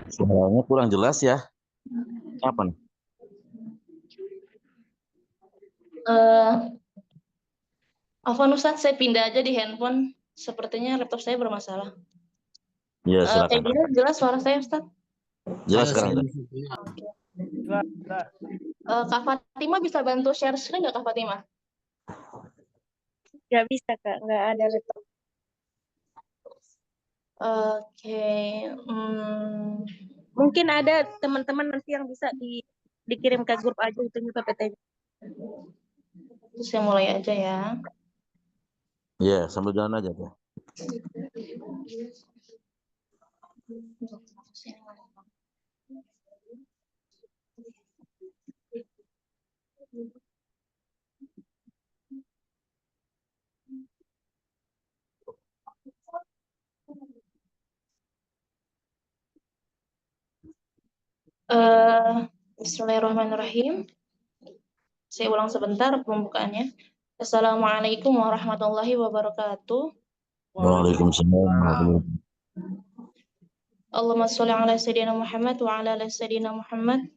Suaranya kurang jelas ya. Apa nih? Afwan Ustadz, saya pindah aja di handphone. Sepertinya laptop saya bermasalah. Ya, Kayak silakan. gini jelas suara saya, Ustadz? Jelas sekarang. Kak Fatima bisa bantu share screen nggak, Kak Fatima? Nggak bisa, Kak. Nggak ada laptop. Oke. Mungkin ada teman-teman nanti yang bisa dikirim ke grup aja itu PPT. Terus saya mulai aja ya. Ya, sambil jalan aja tuh. Bismillahirrahmanirrahim. Saya ulang sebentar pembukaannya. Assalamualaikum warahmatullahi wabarakatuh. Waalaikumsalam. Allahumma sholli ala sayyidina Muhammad wa ala ali sayyidina Muhammad.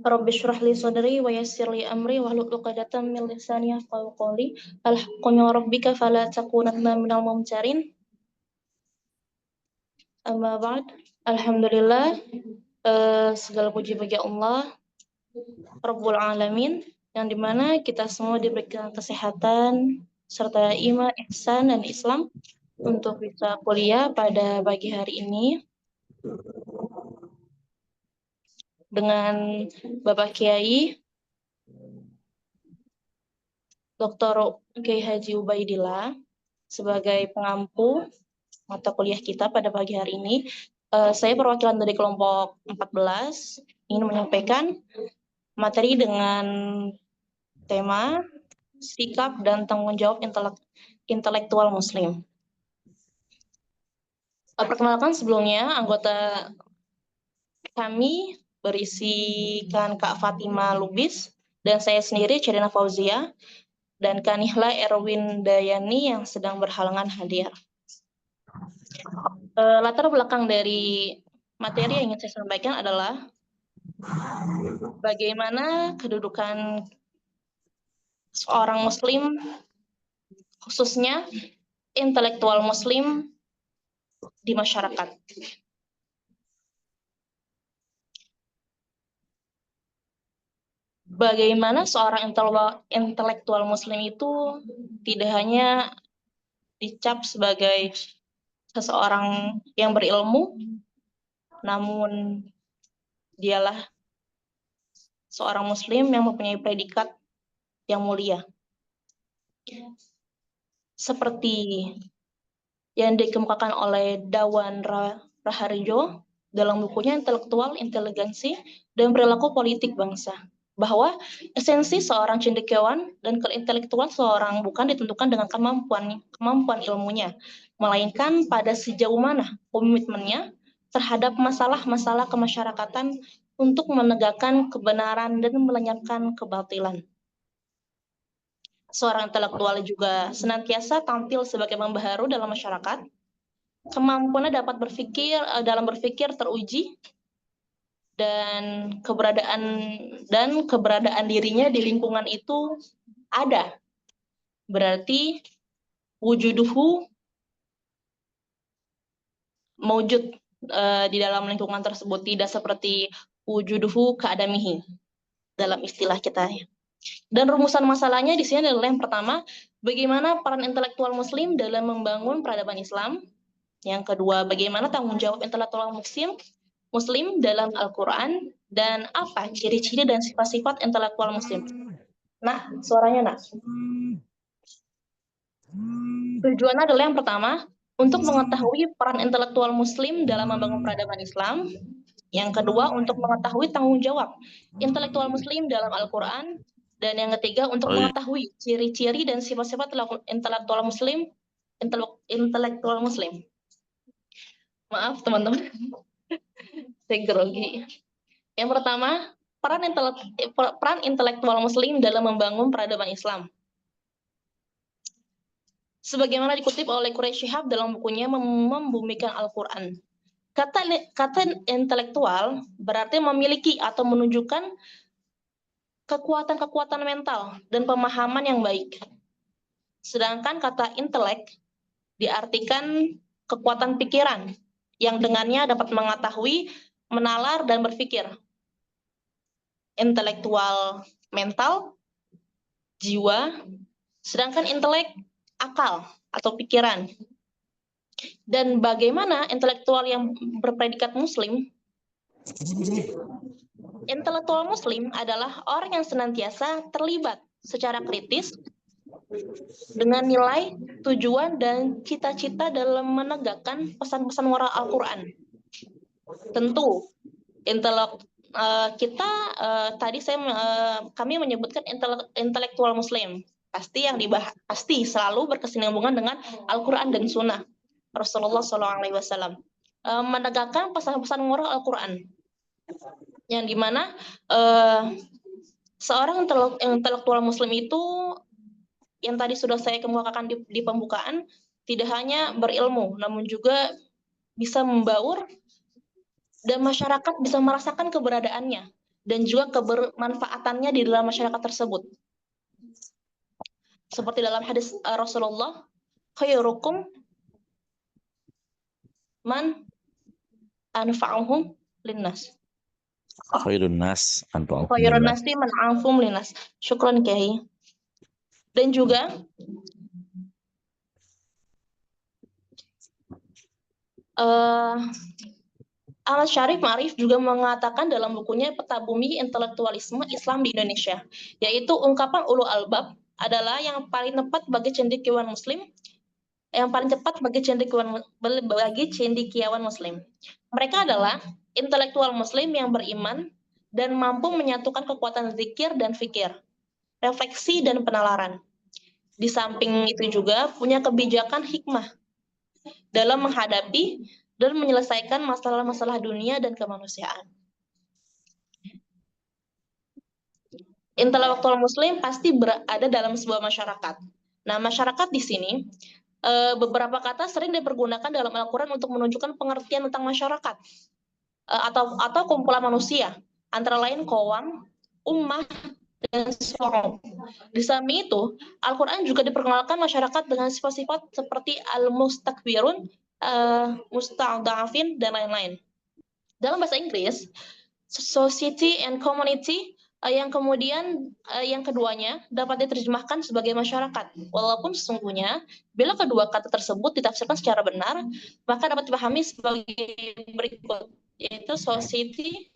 Rabbi shrah li sadri wa yassir li amri wahlul 'uqdatam min lisani yafqahu qawli. Al-haqqu min rabbika fala takunanna minal mumtarin. Amma ba'd. Alhamdulillah, segala puji bagi Allah Rabbul Alamin, yang dimana kita semua diberikan kesehatan serta iman, ihsan, dan Islam untuk bisa kuliah pada pagi hari ini dengan Bapak Kiai Dr. Kiai Haji Ubaidillah sebagai pengampu mata kuliah kita pada pagi hari ini. Saya perwakilan dari kelompok 14 ingin menyampaikan materi dengan tema sikap dan tanggung jawab intelektual Muslim. Perkenalkan sebelumnya, anggota kami berisikan Kak Fatima Lubis dan saya sendiri Cerina Fauzia dan Kanihla Erwin Dayani yang sedang berhalangan hadir. Latar belakang dari materi yang ingin saya sampaikan adalah bagaimana kedudukan seorang Muslim, khususnya intelektual Muslim di masyarakat. Bagaimana seorang intelektual Muslim itu tidak hanya dicap sebagai seseorang yang berilmu, namun dialah seorang Muslim yang mempunyai predikat yang mulia. Seperti yang dikemukakan oleh Dawan Raharjo dalam bukunya Intelektual, Inteligensi, dan Perilaku Politik Bangsa, bahwa esensi seorang cendekiawan dan keintelektual seorang bukan ditentukan dengan kemampuan ilmunya, melainkan pada sejauh mana komitmennya terhadap masalah-masalah kemasyarakatan untuk menegakkan kebenaran dan melenyapkan kebatilan. Seorang intelektual juga senantiasa tampil sebagai pembaharu dalam masyarakat. Kemampuannya dapat dalam berpikir teruji dan keberadaan dirinya di lingkungan itu ada. Berarti wujuduhu mawjud di dalam lingkungan tersebut, tidak seperti wujuduhu keadamihi dalam istilah kita. Dan rumusan masalahnya di sini adalah yang pertama, bagaimana peran intelektual Muslim dalam membangun peradaban Islam. Yang kedua, bagaimana tanggung jawab intelektual Muslim dalam Al-Quran, dan apa ciri-ciri dan sifat-sifat intelektual Muslim. Nah, suaranya nak. Tujuannya adalah yang pertama, untuk mengetahui peran intelektual Muslim dalam membangun peradaban Islam. Yang kedua, untuk mengetahui tanggung jawab intelektual Muslim dalam Al-Quran. Dan yang ketiga, untuk Oh, iya. mengetahui ciri-ciri dan sifat-sifat intelektual Muslim. Maaf teman-teman, saya grogi. Yang pertama, peran intelektual Muslim dalam membangun peradaban Islam. Sebagaimana dikutip oleh Quraish Shihab dalam bukunya Membumikan Al-Quran. Kata intelektual berarti memiliki atau menunjukkan kekuatan mental dan pemahaman yang baik. Sedangkan kata intelek diartikan kekuatan pikiran yang dengannya dapat mengetahui, menalar, dan berpikir. Intelektual mental, jiwa, sedangkan intelek akal atau pikiran. Dan bagaimana intelektual yang berpredikat Muslim? Intelektual Muslim adalah orang yang senantiasa terlibat secara kritis dengan nilai, tujuan, dan cita-cita dalam menegakkan pesan-pesan moral Al-Quran. Tentu, kami menyebutkan intelektual Muslim. Pasti selalu berkesinambungan dengan Al-Quran dan Sunnah Rasulullah SAW. Menegakkan pesan-pesan moral Al-Quran. Yang dimana seorang intelektual Muslim itu, yang tadi sudah saya kemukakan di pembukaan, tidak hanya berilmu, namun juga bisa membaur, dan masyarakat bisa merasakan keberadaannya, dan juga kebermanfaatannya di dalam masyarakat tersebut. Seperti dalam hadis Rasulullah, khairukum man anfa'uhum linnas. Khairun nas anfa'uhum Khairun linnas. nasi man anfa'uhum linnas. Syukran Kiai. Dan juga Ahmad Syarif Ma'arif juga mengatakan dalam bukunya Peta Bumi Intelektualisme Islam di Indonesia, yaitu ungkapan ulul albab adalah yang paling tepat bagi cendekiawan Muslim, Muslim. Mereka adalah intelektual Muslim yang beriman dan mampu menyatukan kekuatan zikir dan fikir, refleksi dan penalaran. Di samping itu juga punya kebijakan hikmah dalam menghadapi dan menyelesaikan masalah-masalah dunia dan kemanusiaan. Intelektual Muslim pasti berada dalam sebuah masyarakat. Nah, masyarakat di sini, beberapa kata sering dipergunakan dalam Al-Quran untuk menunjukkan pengertian tentang masyarakat atau kumpulan manusia, antara lain qawam, ummah, dan syu'ub. Di samping itu, Al-Quran juga diperkenalkan masyarakat dengan sifat-sifat seperti al-mustakbirun, musta'dafin, dan lain-lain. Dalam bahasa Inggris, society and community, yang keduanya dapat diterjemahkan sebagai masyarakat. Walaupun sesungguhnya, bila kedua kata tersebut ditafsirkan secara benar, maka dapat dipahami sebagai berikut, yaitu society,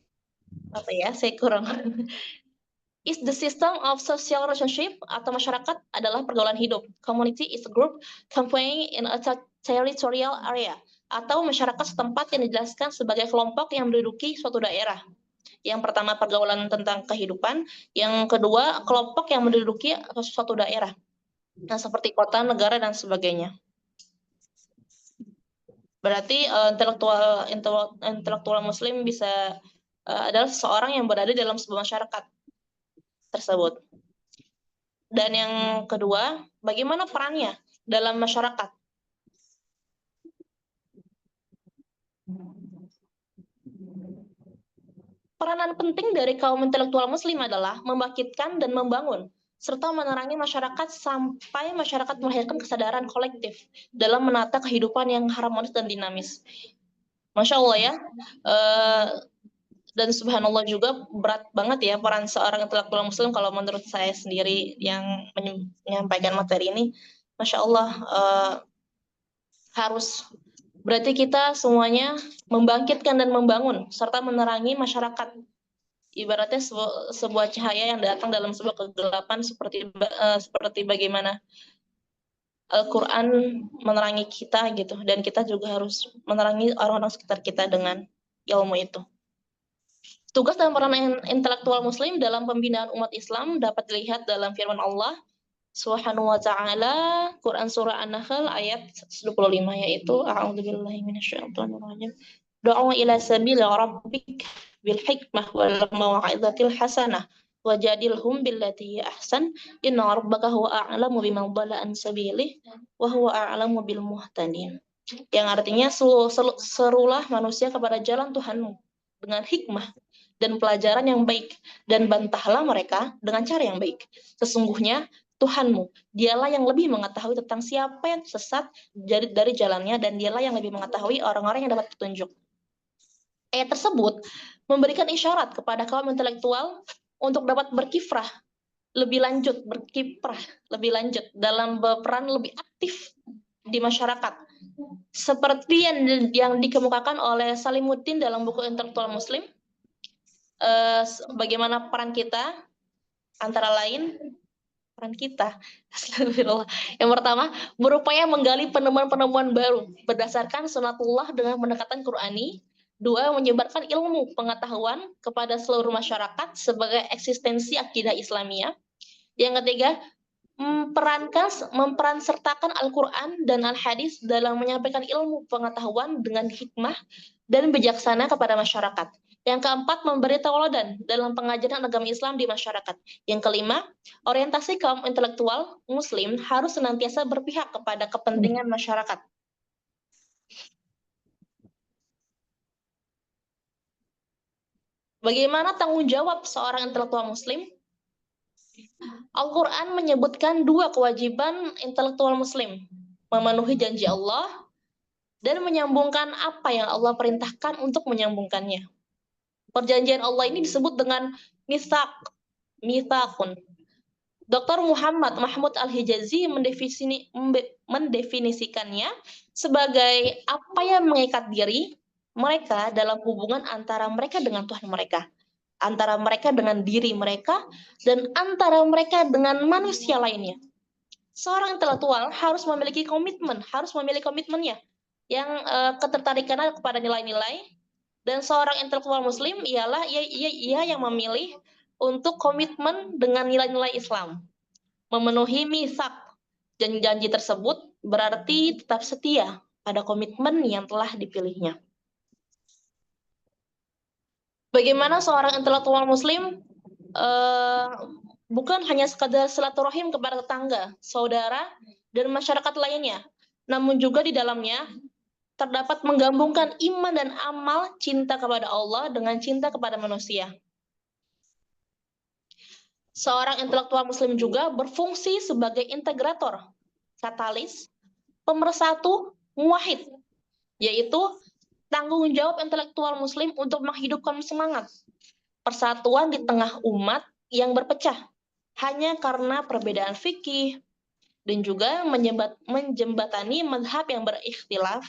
is the system of social relationship, atau masyarakat adalah pergaulan hidup. Community is a group campaigning in a territorial area, atau masyarakat setempat yang dijelaskan sebagai kelompok yang menduduki suatu daerah. Yang pertama pergaulan tentang kehidupan, yang kedua kelompok yang menduduki suatu daerah, nah, seperti kota, negara, dan sebagainya. Berarti intelektual Muslim bisa adalah seseorang yang berada dalam sebuah masyarakat tersebut. Dan yang kedua, bagaimana perannya dalam masyarakat? Peranan penting dari kaum intelektual Muslim adalah membangkitkan dan membangun, serta menerangi masyarakat sampai masyarakat melahirkan kesadaran kolektif dalam menata kehidupan yang harmonis dan dinamis. Masya Allah ya. Dan subhanallah juga berat banget ya peran seorang intelektual Muslim kalau menurut saya sendiri yang menyampaikan materi ini. Masya Allah, harus Berarti kita semuanya membangkitkan dan membangun serta menerangi masyarakat. Ibaratnya sebuah cahaya yang datang dalam sebuah kegelapan seperti bagaimana Al-Quran menerangi kita gitu, dan kita juga harus menerangi orang-orang sekitar kita dengan ilmu itu. Tugas dan peran intelektual muslim dalam pembinaan umat Islam dapat dilihat dalam firman Allah Subhanahu wa ta'ala, Quran surah An-Nahl ayat 25, yaitu a'udzubillahi minasyaitonir rajim. Du'u ila sabili rabbik bil hikmah wal mau'izatil hasanah wajadilhum billati ahsan inna rabbaka huwa a'lamu biman dhalla an sabilih wa huwa a'lamu bil muhtadin. Yang artinya serulah manusia kepada jalan Tuhanmu dengan hikmah dan pelajaran yang baik, dan bantahlah mereka dengan cara yang baik. Sesungguhnya Tuhanmu, dialah yang lebih mengetahui tentang siapa yang sesat dari jalannya, dan dialah yang lebih mengetahui orang-orang yang dapat petunjuk. Ayat tersebut memberikan isyarat kepada kaum intelektual untuk dapat berkiprah lebih lanjut dalam berperan lebih aktif di masyarakat. Seperti yang dikemukakan oleh Salimuddin dalam buku Intelektual Muslim, bagaimana peran kita, antara lain peran kita. Astagfirullah. Yang pertama, berupaya menggali penemuan-penemuan baru berdasarkan sunatullah dengan pendekatan Qur'ani. Dua, menyebarkan ilmu pengetahuan kepada seluruh masyarakat sebagai eksistensi akidah Islamiyah. Yang ketiga, memperan sertakan Al-Quran dan Al-Hadis dalam menyampaikan ilmu pengetahuan dengan hikmah dan bijaksana kepada masyarakat. Yang keempat, memberi tauladan dalam pengajaran agama Islam di masyarakat. Yang kelima, orientasi kaum intelektual muslim harus senantiasa berpihak kepada kepentingan masyarakat. Bagaimana tanggung jawab seorang intelektual muslim? Al-Quran menyebutkan dua kewajiban intelektual muslim, memenuhi janji Allah dan menyambungkan apa yang Allah perintahkan untuk menyambungkannya. Perjanjian Allah ini disebut dengan mitsaqun. Dr. Muhammad Mahmud Al-Hijazi mendefinisikannya sebagai apa yang mengikat diri mereka dalam hubungan antara mereka dengan Tuhan mereka, antara mereka dengan diri mereka, dan antara mereka dengan manusia lainnya. Seorang intelektual harus memiliki komitmennya, yang ketertarikannya kepada nilai-nilai, dan seorang intelektual muslim ialah ia yang memilih untuk komitmen dengan nilai-nilai Islam. Memenuhi mitsak dan janji tersebut berarti tetap setia pada komitmen yang telah dipilihnya. Bagaimana seorang intelektual muslim bukan hanya sekadar silaturahim kepada tetangga, saudara, dan masyarakat lainnya, namun juga di dalamnya terdapat menggabungkan iman dan amal, cinta kepada Allah dengan cinta kepada manusia. Seorang intelektual muslim juga berfungsi sebagai integrator, katalis, pemersatu, muwahhid, yaitu tanggung jawab intelektual muslim untuk menghidupkan semangat persatuan di tengah umat yang berpecah hanya karena perbedaan fikih, dan juga menjembatani mazhab yang berikhtilaf,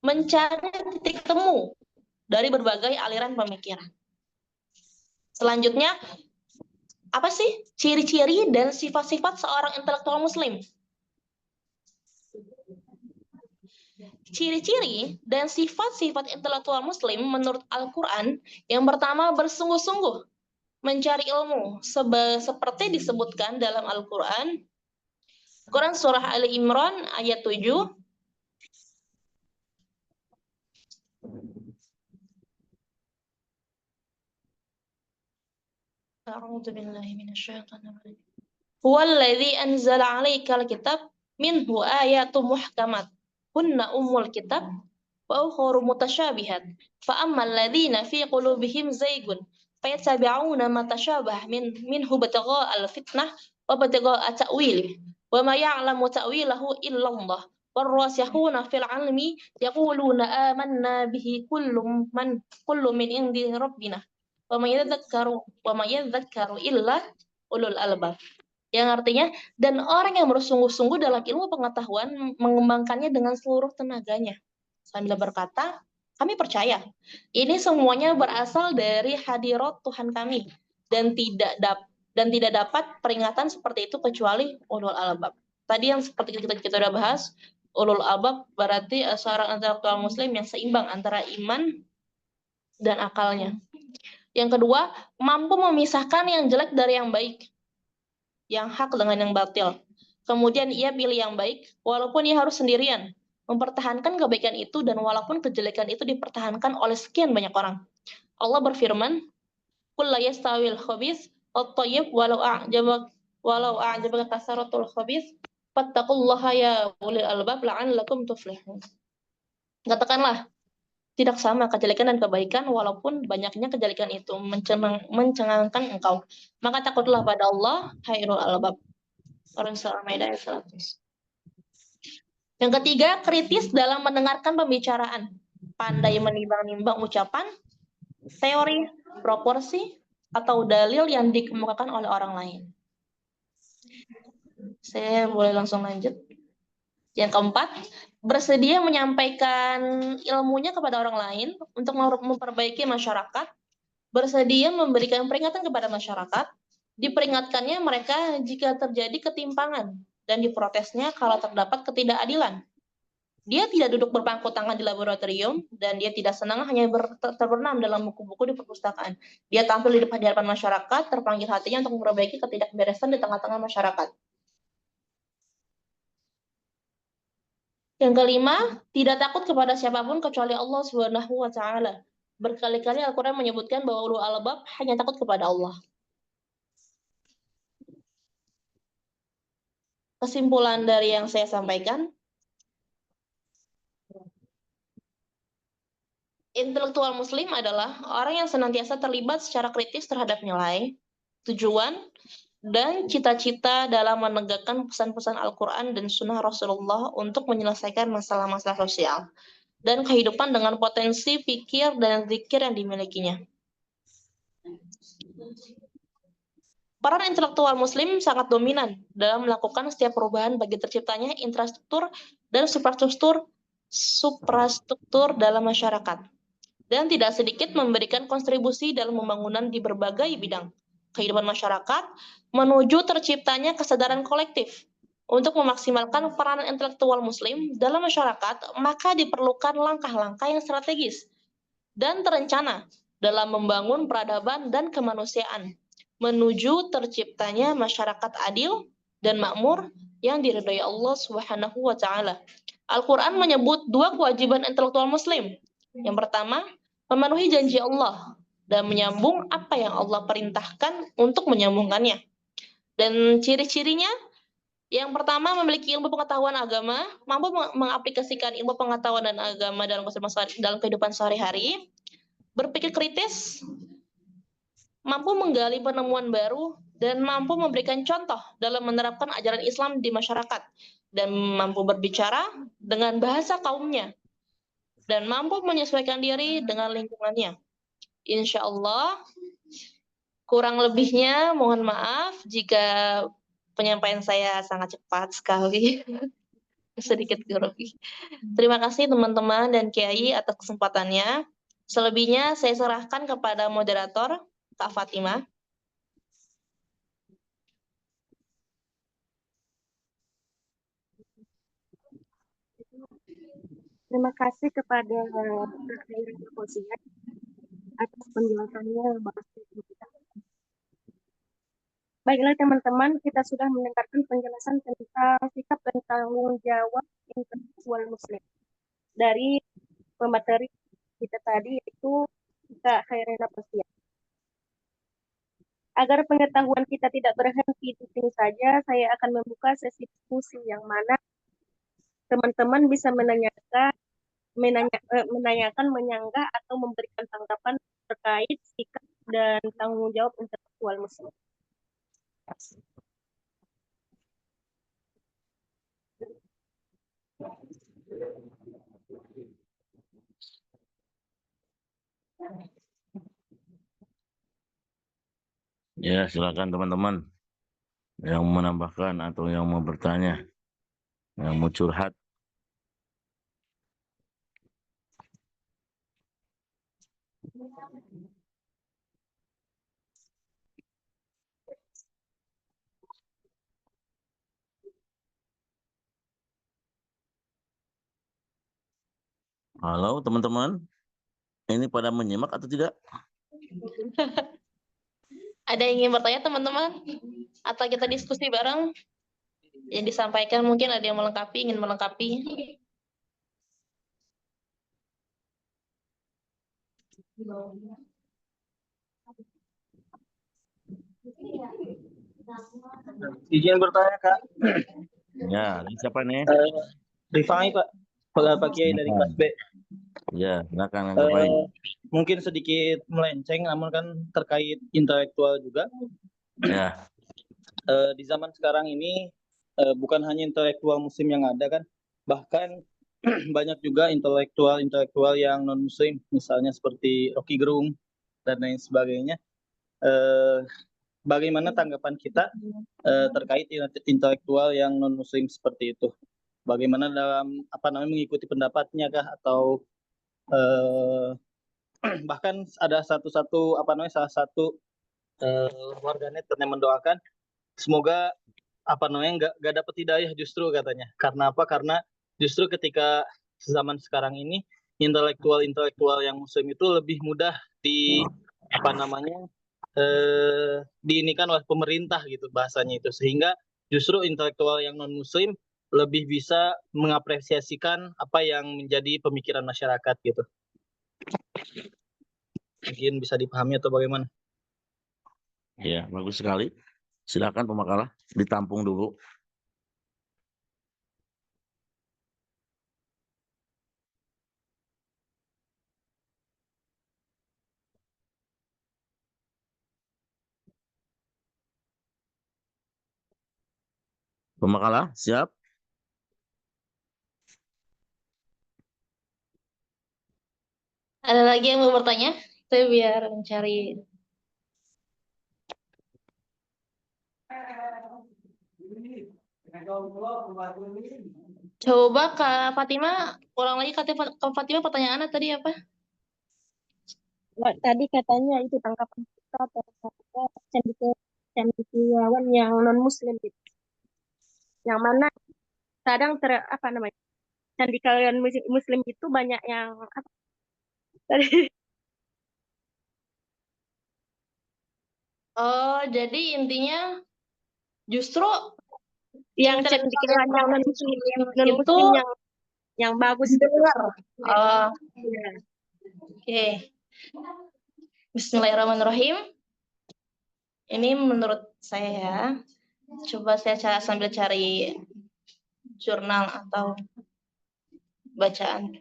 mencari titik temu dari berbagai aliran pemikiran. Selanjutnya, apa sih ciri-ciri dan sifat-sifat seorang intelektual muslim? Ciri-ciri dan sifat-sifat intelektual muslim menurut Al-Quran, yang pertama, bersungguh-sungguh mencari ilmu, seperti disebutkan dalam Al-Quran. Quran surah Ali Imran ayat 7. A'udzu billahi minasyaitonir rajim. Huwallazi anzala 'alaikal kitab minhu ayatun muhkamat hunna ummul kitab wa ukhra mutasyabihat fa ammal ladzina fi qulubihim zaygun fayattabi'una ma tashabaha minhu ibtigha'al fitnah wa ibtigha'a ta'wilih wa ma ya'lamu ta'wilahu illallah warrasikhuna fil 'ilmi yaquluna amanna bihi kullu min indi rabbina wa may yadhakkaru illa ulul albab. Yang artinya, dan orang yang bersungguh-sungguh dalam ilmu pengetahuan mengembangkannya dengan seluruh tenaganya. sambil berkata, kami percaya ini semuanya berasal dari hadirat Tuhan kami dan tidak dapat peringatan seperti itu kecuali ulul albab. Tadi yang seperti kita udah bahas, ulul albab berarti seorang intelektual muslim yang seimbang antara iman dan akalnya. Yang kedua, mampu memisahkan yang jelek dari yang baik, yang hak dengan yang batil. Kemudian ia pilih yang baik, walaupun ia harus sendirian, mempertahankan kebaikan itu dan walaupun kejelekan itu dipertahankan oleh sekian banyak orang. Allah berfirman, "Qul la yastawil khabith wat-thayyib walau a'jabaka kasratul khabith, fattaqullaha ya ulil albab la'allakum tuflihun." Katakanlah, tidak sama kejelekan dan kebaikan walaupun banyaknya kejelekan itu mencengangkan engkau. Maka takutlah pada Allah, hai ulul albab. Surah Al-Maidah ayat 100. Yang ketiga, kritis dalam mendengarkan pembicaraan. Pandai menimbang-nimbang ucapan, teori, proporsi, atau dalil yang dikemukakan oleh orang lain. Saya boleh langsung lanjut. Yang keempat, bersedia menyampaikan ilmunya kepada orang lain untuk memperbaiki masyarakat, bersedia memberikan peringatan kepada masyarakat, diperingatkannya mereka jika terjadi ketimpangan, dan diprotesnya kalau terdapat ketidakadilan. Dia tidak duduk berpangku tangan di laboratorium, dan dia tidak senang hanya terbenam dalam buku-buku di perpustakaan. Dia tampil di hadapan masyarakat, terpanggil hatinya untuk memperbaiki ketidakberesan di tengah-tengah masyarakat. Yang kelima, tidak takut kepada siapapun kecuali Allah Subhanahu wa Ta'ala. Berkali-kali Al-Quran menyebutkan bahwa ulul albab hanya takut kepada Allah. Kesimpulan dari yang saya sampaikan, intelektual muslim adalah orang yang senantiasa terlibat secara kritis terhadap nilai, tujuan, dan cita-cita dalam menegakkan pesan-pesan Al-Quran dan Sunnah Rasulullah untuk menyelesaikan masalah-masalah sosial dan kehidupan dengan potensi pikir dan zikir yang dimilikinya. Peran intelektual muslim sangat dominan dalam melakukan setiap perubahan bagi terciptanya infrastruktur dan suprastruktur dalam masyarakat. Dan tidak sedikit memberikan kontribusi dalam pembangunan di berbagai bidang kehidupan masyarakat menuju terciptanya kesadaran kolektif. Untuk memaksimalkan peran intelektual muslim dalam masyarakat, maka diperlukan langkah-langkah yang strategis dan terencana dalam membangun peradaban dan kemanusiaan menuju terciptanya masyarakat adil dan makmur yang diridhai Allah Subhanahu wa Ta'ala. Al-Quran menyebut dua kewajiban intelektual muslim. Yang pertama, memenuhi janji Allah dan menyambung apa yang Allah perintahkan untuk menyambungkannya. Dan ciri-cirinya, yang pertama memiliki ilmu pengetahuan agama, mampu mengaplikasikan ilmu pengetahuan dan agama dalam kehidupan sehari-hari, berpikir kritis, mampu menggali penemuan baru, dan mampu memberikan contoh dalam menerapkan ajaran Islam di masyarakat, dan mampu berbicara dengan bahasa kaumnya, dan mampu menyesuaikan diri dengan lingkungannya. Insya Allah, kurang lebihnya mohon maaf jika penyampaian saya sangat cepat sekali. Sedikit grogi. Terima kasih teman-teman dan Kiai atas kesempatannya. Selebihnya saya serahkan kepada moderator, Kak Fatimah. Terima kasih kepada Kak Khairi Fauzia atas penjelasannya yang bagus. Baiklah teman-teman, kita sudah mendengarkan penjelasan tentang sikap dan tanggung jawab intelektual muslim dari pemateri kita tadi, yaitu Kak Khairi Fauzia. Agar pengetahuan kita tidak berhenti di sini saja, saya akan membuka sesi diskusi yang mana teman-teman bisa menanyakan, menyanggah atau memberikan tanggapan terkait sikap dan tanggung jawab intelektual muslim. Ya, silakan teman-teman yang menambahkan atau yang mau bertanya, yang mau curhat. Halo teman-teman, ini pada menyimak atau tidak? Ada yang ingin bertanya teman-teman? Atau kita diskusi bareng? Yang disampaikan mungkin ada yang melengkapi, ingin melengkapi. Izin bertanya Kak, Ya, ini siapa nih? Rifai Pak, Pak Kiai dari kelas B. Ya, silakan Kang Rifai. Mungkin sedikit melenceng, namun kan terkait intelektual juga. Ya, Di zaman sekarang ini bukan hanya intelektual Muslim yang ada kan, bahkan banyak juga intelektual yang non Muslim, misalnya seperti Rocky Gerung dan lain sebagainya. Eh, Bagaimana tanggapan kita terkait intelektual yang non Muslim seperti itu? Bagaimana dalam mengikuti pendapatnya kah, atau bahkan ada salah satu warganet yang mendoakan semoga nggak dapat hidayah justru katanya. Karena apa? Karena justru ketika zaman sekarang ini intelektual yang Muslim itu lebih mudah di apa namanya diinikan oleh pemerintah gitu bahasanya itu, sehingga justru intelektual yang non Muslim lebih bisa mengapresiasikan apa yang menjadi pemikiran masyarakat gitu. Mungkin bisa dipahami atau bagaimana? ya, bagus sekali. Silakan pemakalah, ditampung dulu. Pemakalah, siap? Ada lagi yang mau bertanya? Saya biar mencari. Coba Kak Fatima, ulang lagi Kak Fatima pertanyaannya tadi apa? Tadi katanya itu tanggapan kita terhadap cendekiawan yang non Muslim gitu. Yang mana kadang apa namanya? Cendekiawan Muslim itu banyak yang apa tadi Oh, jadi intinya justru yang intelektual cendekiawan yang non Muslim itu yang bagus gitu. didengar. Oh, Ya. oke. Bismillahirrahmanirrahim. Ini menurut saya ya. Coba saya sambil cari jurnal atau bacaan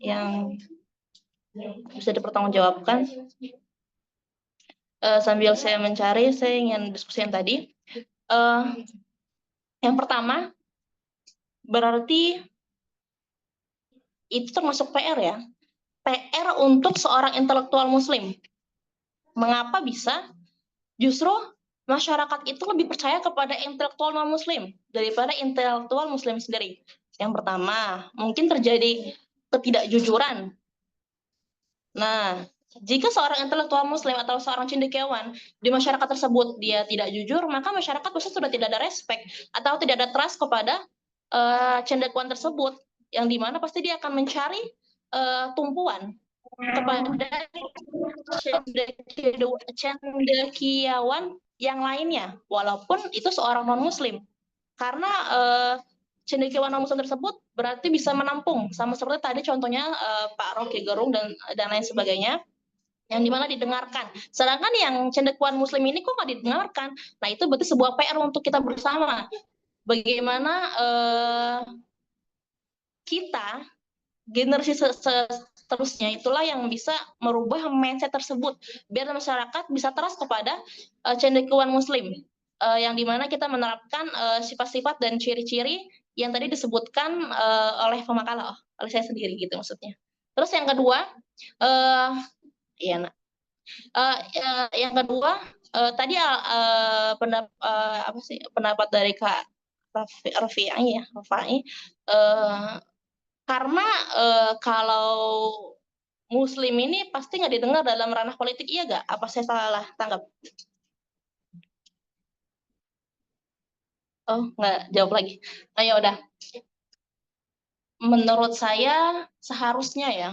yang bisa dipertanggungjawabkan. Sambil saya mencari, saya ingin diskusi yang tadi. Yang pertama, berarti itu termasuk PR ya. PR untuk seorang intelektual Muslim. Mengapa bisa? Justru masyarakat itu lebih percaya kepada intelektual non-Muslim daripada intelektual Muslim sendiri. Yang pertama, mungkin terjadi ketidakjujuran. Nah, jika seorang intelektual Muslim atau seorang cendekiawan di masyarakat tersebut dia tidak jujur, maka masyarakat pasti sudah tidak ada respect atau tidak ada trust kepada cendekiawan tersebut, yang dimana pasti dia akan mencari tumpuan kepada cendekiawan yang lainnya, walaupun itu seorang non-Muslim. Karena cendekiawan non-Muslim tersebut berarti bisa menampung, sama seperti tadi contohnya Pak Rocky Gerung dan lain sebagainya, yang dimana didengarkan. Sedangkan yang cendekiawan Muslim ini kok nggak didengarkan. Nah, itu berarti sebuah PR untuk kita bersama. Bagaimana kita generasi seterusnya itulah yang bisa merubah mindset tersebut biar masyarakat bisa trust kepada cendekiawan Muslim, yang dimana kita menerapkan sifat-sifat dan ciri-ciri yang tadi disebutkan oleh pemakalah, oleh saya sendiri gitu maksudnya. Terus yang kedua, yang kedua tadi pendapat dari Kak Rafai ya, karena kalau Muslim ini pasti nggak didengar dalam ranah politik, iya nggak? Apa saya salah tanggap? Oh, nggak jawab lagi. Oh, ya udah. menurut saya seharusnya ya,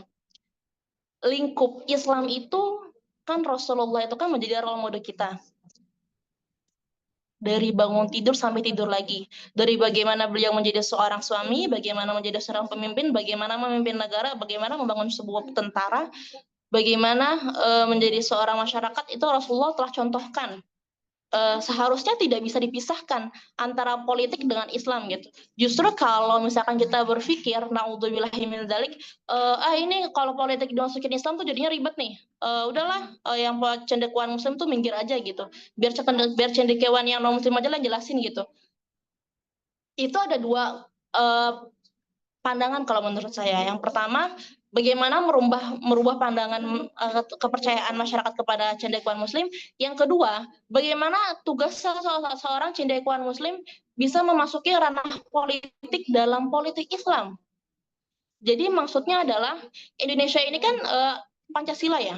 lingkup Islam itu kan Rasulullah itu kan menjadi role model kita. Dari bangun tidur sampai tidur lagi. Dari bagaimana beliau menjadi seorang suami, bagaimana menjadi seorang pemimpin, bagaimana memimpin negara, bagaimana membangun sebuah tentara, bagaimana menjadi seorang masyarakat, itu Rasulullah telah contohkan. Seharusnya tidak bisa dipisahkan antara politik dengan Islam gitu. Justru kalau misalkan kita berpikir naudzubillahi min dzalik, ini kalau politik dimasukin Islam tuh jadinya ribet nih. Udahlah, yang cendekiawan Muslim tuh minggir aja gitu. Biar cendekiawan yang non Muslim aja lah jelasin gitu. Itu ada dua pandangan kalau menurut saya. Yang pertama, bagaimana merubah pandangan kepercayaan masyarakat kepada cendekiawan Muslim. Yang kedua, bagaimana tugas seorang cendekiawan Muslim bisa memasuki ranah politik dalam politik Islam. Jadi maksudnya adalah Indonesia ini kan Pancasila ya,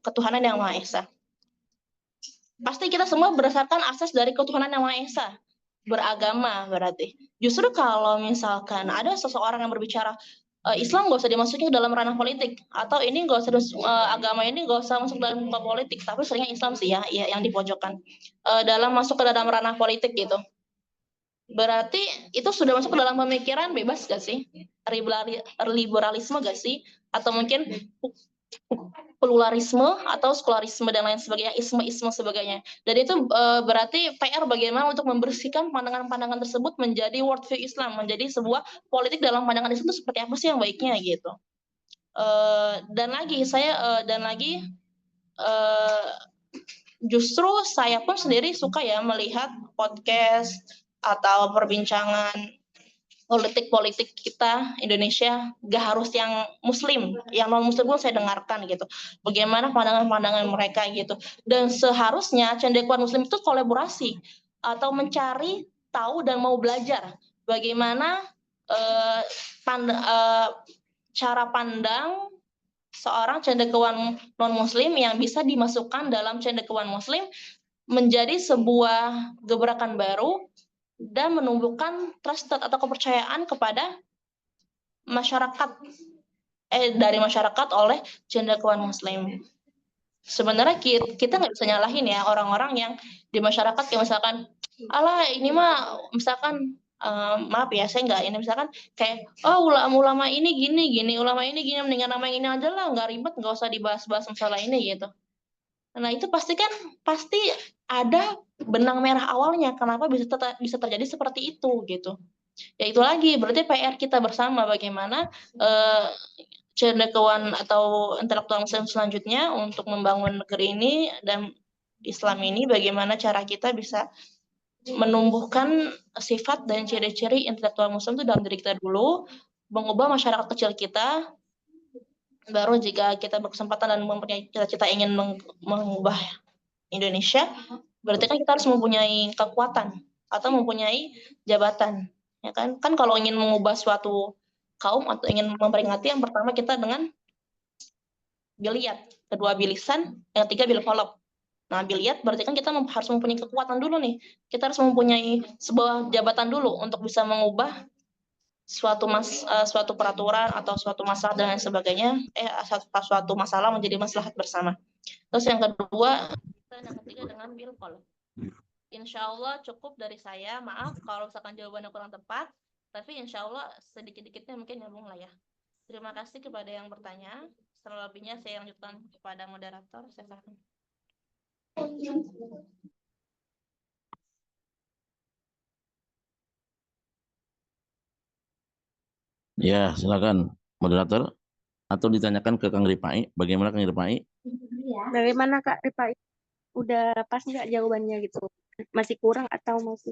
ketuhanan yang Maha Esa. Pasti kita semua berdasarkan asas dari ketuhanan yang Maha Esa. Beragama berarti. Justru kalau misalkan ada seseorang yang berbicara Islam nggak usah dimasukin ke dalam ranah politik, atau ini nggak usah agama ini nggak usah masuk dalam politik, tapi seringnya Islam sih ya yang dipojokkan dalam masuk ke dalam ranah politik gitu. Berarti itu sudah masuk ke dalam pemikiran bebas gak sih? Liberalisme gak sih? Atau mungkin pluralisme atau sekularisme dan lain sebagainya, isme sebagainya. Dan itu berarti PR bagaimana untuk membersihkan pandangan-pandangan tersebut menjadi worldview Islam, menjadi sebuah politik dalam pandangan Islam itu seperti apa sih yang baiknya gitu. Dan lagi justru saya pun sendiri suka ya melihat podcast atau perbincangan politik kita Indonesia, gak harus yang Muslim, yang non Muslim pun saya dengarkan gitu. Bagaimana pandangan-pandangan mereka gitu. Dan seharusnya cendekiawan Muslim itu kolaborasi atau mencari tahu dan mau belajar bagaimana cara pandang seorang cendekiawan non Muslim yang bisa dimasukkan dalam cendekiawan Muslim menjadi sebuah gebrakan baru dan menumbuhkan trust atau kepercayaan kepada masyarakat dari masyarakat oleh cendekiawan Muslim. Sebenarnya kita nggak bisa nyalahin ya orang-orang yang di masyarakat yang misalkan, alah ini mah misalkan maaf ya saya nggak ini misalkan kayak ulama ini gini ulama ini gini mendingan nama yang ini aja lah nggak ribet nggak usah dibahas-bahas masalah ini gitu. Nah itu pasti ada benang merah awalnya kenapa bisa terjadi seperti itu gitu. Ya itu lagi berarti PR kita bersama bagaimana cendekiawan atau intelektual Muslim selanjutnya untuk membangun negeri ini dan Islam ini bagaimana cara kita bisa menumbuhkan sifat dan ciri-ciri intelektual Muslim itu dalam diri kita dulu, mengubah masyarakat kecil kita, baru jika kita berkesempatan dan mempunyai cita-cita ingin mengubah Indonesia, berarti kan kita harus mempunyai kekuatan atau mempunyai jabatan, ya kan? Kan kalau ingin mengubah suatu kaum atau ingin memperingati, yang pertama kita dengan biliat, kedua bilisan, yang ketiga bilqolab. Nah, biliat berarti kan kita harus mempunyai kekuatan dulu nih. Kita harus mempunyai sebuah jabatan dulu untuk bisa mengubah suatu peraturan atau suatu masalah dan lain sebagainya, suatu masalah menjadi maslahat bersama. Terus yang kedua, yang ketiga dengan bilqolab. Insya Allah cukup dari saya. Maaf kalau misalkan jawabannya kurang tepat, tapi insya Allah sedikit-sedikitnya mungkin nyambung lah ya. Terima kasih kepada yang bertanya. Selebihnya saya lanjutkan kepada moderator. Saya silakan. Ya, silakan moderator. Atau ditanyakan ke Kang Ripai, bagaimana Kang Ripai? Dari mana Kak Ripai? Udah pas nggak jawabannya gitu? Masih kurang atau masih?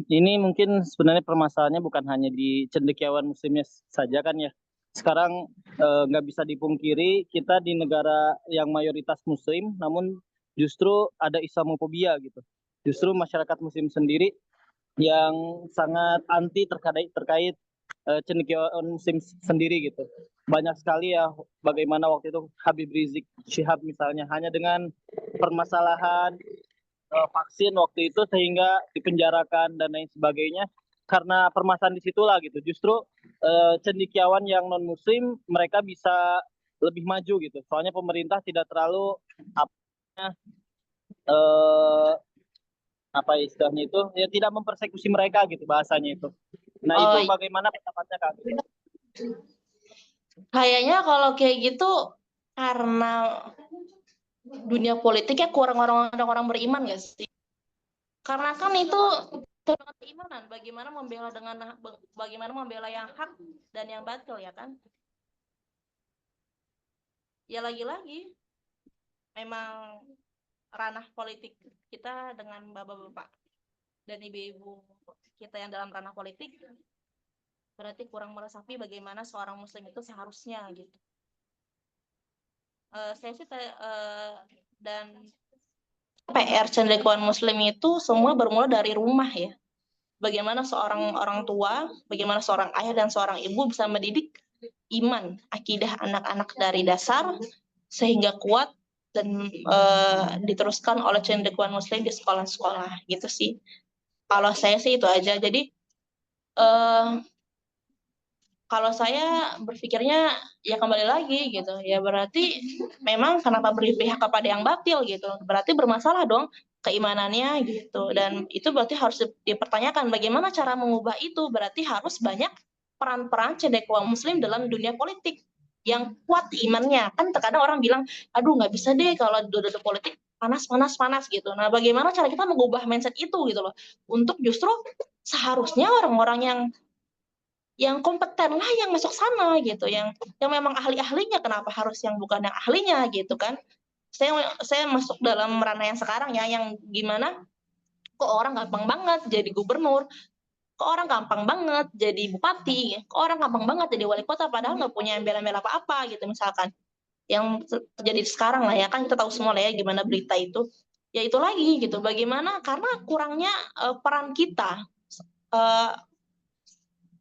Ini mungkin sebenarnya permasalahannya bukan hanya di cendekiawan Muslimnya saja kan ya. Sekarang nggak bisa dipungkiri kita di negara yang mayoritas Muslim, namun justru ada Islamofobia gitu. Justru masyarakat Muslim sendiri yang sangat anti terkait cendekiawan Muslim sendiri gitu. Banyak sekali ya bagaimana waktu itu Habib Rizik Syihab misalnya hanya dengan permasalahan vaksin waktu itu sehingga dipenjarakan dan lain sebagainya karena permasalahan di situlah gitu. Justru cendekiawan yang non muslim mereka bisa lebih maju gitu. Soalnya pemerintah tidak terlalu eh, apa istilahnya itu ya tidak mempersekusi mereka gitu bahasanya itu. Nah, Oh, itu bagaimana pendapatnya Kak? kayaknya kalau kayak gitu karena dunia politiknya kurang orang-orang beriman gak sih? Karena kan itu tentang keimanan, bagaimana membela yang hak dan yang batil ya kan? Ya lagi-lagi memang ranah politik kita dengan bapak-bapak dan ibu-ibu kita yang dalam ranah politik berarti kurang meresapi bagaimana seorang muslim itu seharusnya gitu. Saya sih dan PR cendekiawan muslim itu semua bermula dari rumah ya. Bagaimana seorang orang tua, bagaimana seorang ayah dan seorang ibu bisa mendidik iman, akidah anak-anak dari dasar sehingga kuat dan diteruskan oleh cendekiawan muslim di sekolah-sekolah gitu sih. Kalau saya sih itu aja. Jadi kalau saya berpikirnya ya kembali lagi gitu ya, berarti memang kenapa berpihak kepada yang batil gitu, berarti bermasalah dong keimanannya gitu, dan itu berarti harus dipertanyakan bagaimana cara mengubah itu. Berarti harus banyak peran-peran cendekiawan muslim dalam dunia politik yang kuat imannya. Kan terkadang orang bilang aduh nggak bisa deh kalau dunia politik panas gitu. Nah bagaimana cara kita mengubah mindset itu gitu loh, untuk justru seharusnya orang-orang yang kompeten lah yang masuk sana gitu, yang memang ahlinya, kenapa harus yang bukan yang ahlinya gitu kan. Saya masuk dalam ranah yang sekarang ya, yang gimana kok orang gampang banget jadi gubernur, kok orang gampang banget jadi bupati, kok orang gampang banget jadi wali kota padahal nggak punya embel-embel apa-apa gitu misalkan, yang terjadi sekarang lah ya kan, kita tahu semua lah ya gimana berita itu. Ya itu lagi gitu, bagaimana karena kurangnya peran kita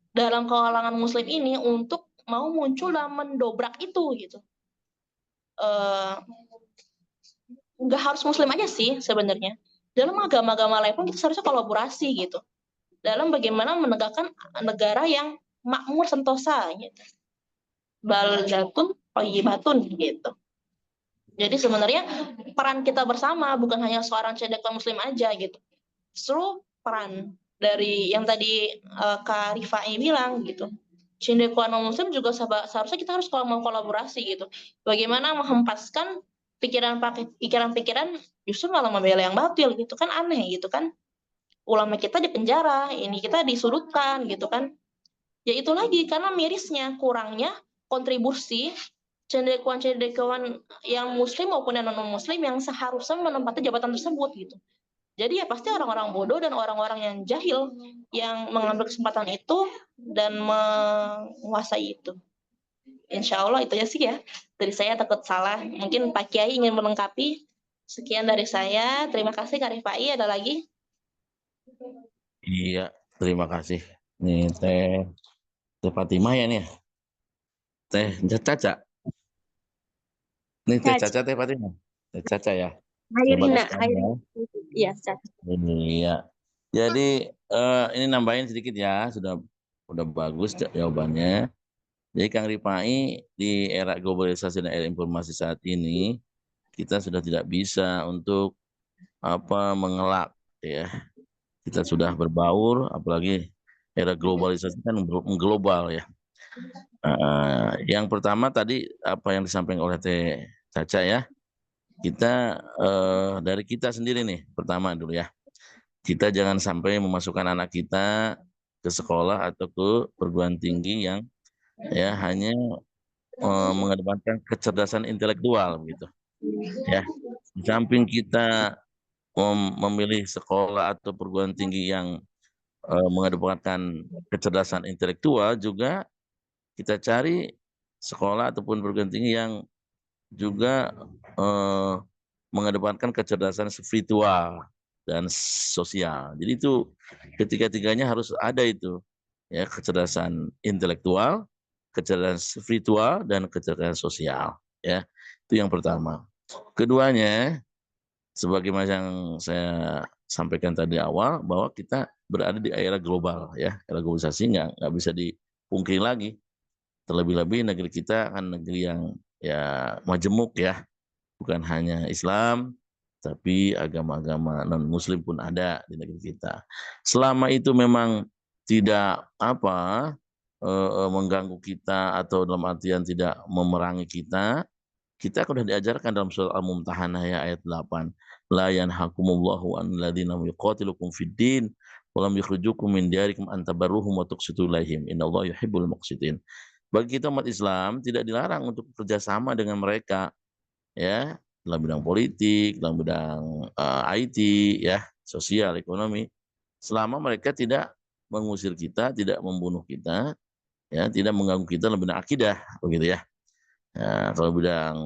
dalam kalangan muslim ini untuk mau muncul dan mendobrak itu gitu. Nggak harus muslim aja sih sebenarnya. Dalam agama-agama lain pun kita seharusnya kolaborasi gitu. Dalam bagaimana menegakkan negara yang makmur sentosa gitu. Baldatun thayyibatun gitu. Jadi sebenarnya peran kita bersama bukan hanya seorang cendekiawan muslim aja gitu. Justru peran dari yang tadi Kak Rifai bilang gitu. Cendekiawan muslim juga seharusnya kita harus mau kolaborasi gitu. Bagaimana menghempaskan pikiran-pikiran justru malah membela yang batil gitu kan, aneh gitu kan. Ulama kita di penjara, ini kita disudutkan gitu kan. Ya itu lagi karena mirisnya kurangnya kontribusi cendekiawan yang muslim maupun yang non muslim yang seharusnya menempati jabatan tersebut gitu. Jadi ya pasti orang-orang bodoh dan orang-orang yang jahil yang mengambil kesempatan itu dan menguasai itu. Insya Allah itu ya sih ya. Dari saya takut salah. Mungkin Pak Kiai ingin melengkapi. Sekian dari saya. Terima kasih Kak Rifai. Ada lagi? Iya, terima kasih. Nih Teh Fatimah ya nih. Teh Caca. Nih Teh Caca, Teh Fatimah. Teh Caca ya. Bagus sekali ya. Iya, Iya. Jadi ini nambahin sedikit ya, sudah bagus jawabannya. Jadi Kang Rifai, di era globalisasi dan era informasi saat ini kita sudah tidak bisa untuk mengelak ya. Kita sudah berbaur, apalagi era globalisasi kan mengglobal ya. Yang pertama tadi apa yang disampaikan oleh Teh Caca ya, kita dari kita sendiri nih pertama dulu ya. Kita jangan sampai memasukkan anak kita ke sekolah atau ke perguruan tinggi yang ya hanya mengedepankan kecerdasan intelektual gitu ya. Di samping kita memilih sekolah atau perguruan tinggi yang mengedepankan kecerdasan intelektual, juga kita cari sekolah ataupun perguruan tinggi yang juga mengedepankan kecerdasan spiritual dan sosial. Jadi itu ketiga-tiganya harus ada itu ya, kecerdasan intelektual, kecerdasan spiritual dan kecerdasan sosial ya. Itu yang pertama. Keduanya, sebagaimana yang saya sampaikan tadi awal, bahwa kita berada di era global, ya, era globalisasi nggak bisa dipungkiri lagi. Terlebih-lebih negeri kita kan negeri yang ya majemuk, ya, bukan hanya Islam, tapi agama-agama non-Muslim pun ada di negeri kita. Selama itu memang tidak mengganggu kita atau dalam artian tidak memerangi kita sudah diajarkan dalam surat Al-Mumtahanah ya ayat 8. La yanhakumullahu an ladina yuqatilukum fid din wa lam yukhrijukum min diyarikum an tabarruhum wa tuqsitu ilaihim. Innallaha yuhibbul muqsitin. Bagi kita umat Islam tidak dilarang untuk kerjasama dengan mereka, ya, dalam bidang politik, dalam bidang IT, ya, sosial, ekonomi, selama mereka tidak mengusir kita, tidak membunuh kita, ya, tidak mengganggu kita dalam bidang akidah, begitu ya. Nah, kalau bidang